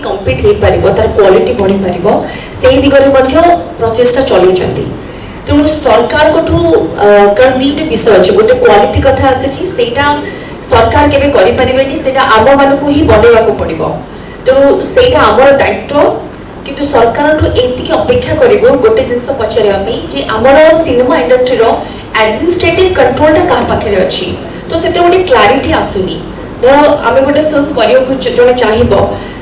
Compete हो पार तार quality बढ़ी पार से दिगरे प्रचेषा चलती तेणु सरकार को कारण दुईटे विषय अच्छे गोटे क्वालिटी कथा आसी सरकार केबे करि परिबेनी सेटा आम मानकु ही बनैवा को पड़िबो तेणु सेटा आमर दायित्व किंतु सरकार ठू एतिकी अपेक्षा करिबो गोटे जिंस पचारिया पई जे आमर सिनेमा इंडस्ट्री रो एडमिनिस्ट्रेटिव कंट्रोल टा कहा पाखे अछि तो सेते गोटे क्लैरिटी आसुनी धर आमे गोटे फिल्म करियो को जने चाहिबो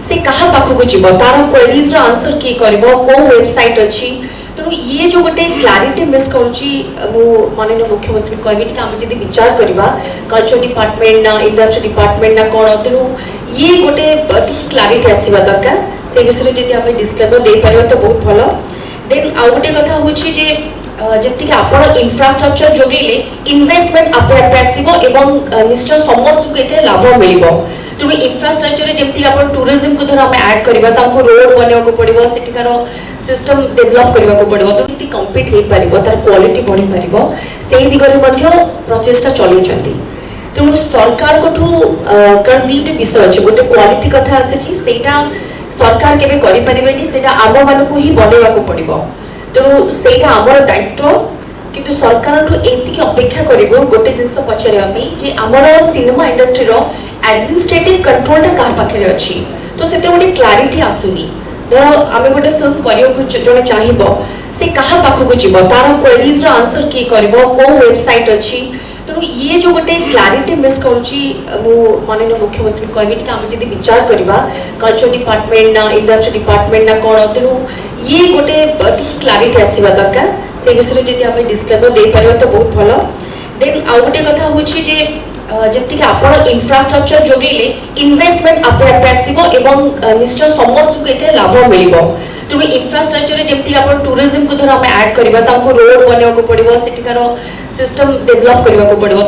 से कहा पाखकु जिवो तार क्वेरीज रो आंसर की करबो को वेबसाइट अछि तेणु ये जो गोटे क्लैरिटी मिस करुच्ची मु माननीय मुख्यमंत्री कहबी कि आम जब विचार करवा कल्चर डिपार्टमेंट ना इंडस्ट्री डिपार्टमेंट ना कौन तेणु ये गोटे क्लैरिटी आसवा दरकार से विषय जब आम डिस्क्लेमर दे पार तो बहुत भल देन आउ गोटे कथा हूँ जे जमीक आप इंफ्रास्ट्रक्चर जोगेले इन्वेस्टमेंट आपे आपे आसो और निश्चय समस्त को लाभ मिल तेणु इंफ्रास्ट्रक्चर जमी आप टूरिज्म को धर आम ऐड करवा रोड बनवा पड़ो सेठिकार सिस्टम डेभलप करने को पड़ो तो कम्पीट हो पार तार क्वालिटी बढ़ी पार से दिगरे प्रचेषा चलती तेणु सरकार को कारण दुईटे विषय अच्छे गोटे क्वालिटी कथा आसी सरकार केबे करि परिबेनी सेटा आम मानकु ही बनैवा को पड़िबो तेणु सेटा आमर दायित्व किंतु सरकार ठू एतिकी अपेक्षा करिबो गोटे जिंस पचारिया पई जे आमर सिनेमा इंडस्ट्री रो एडमिनिस्ट्रेटिव कंट्रोल टा कहा पाखे अछि तो सेते गोटे क्लैरिटी आसुनी धर आमे गोटे फिल्म करियो को जने चाहिबो से कहा पाखकु जिवो तार क्वेरीज रो आंसर की करबो को वेबसाइट अछि तेणु ये जो गोटे क्लैरिटी मिस करुच्ची मु माननीय मुख्यमंत्री कहबी कि आम जब विचार करवा कल्चर डिपार्टमेंट ना इंडस्ट्री डिपार्टमेंट ना कौन तेणु ये गोटे क्लैरिटी आसवा दरकार से विषय जब आम डिस्क्लेमर दे पार तो बहुत भल देन आउ गोटे कथा हूँ जे जमीक आप इंफ्रास्ट्रक्चर जोगेले इन्वेस्टमेंट आपे आपे आसो और निश्चय समस्त को लाभ मिल तेणु इंफ्रास्ट्रक्चर जमी आप टूरिज्म को धर आम ऐड करवा रोड बनवा पड़ो सेठिकार सिस्टम डेभलप करने को पड़ो।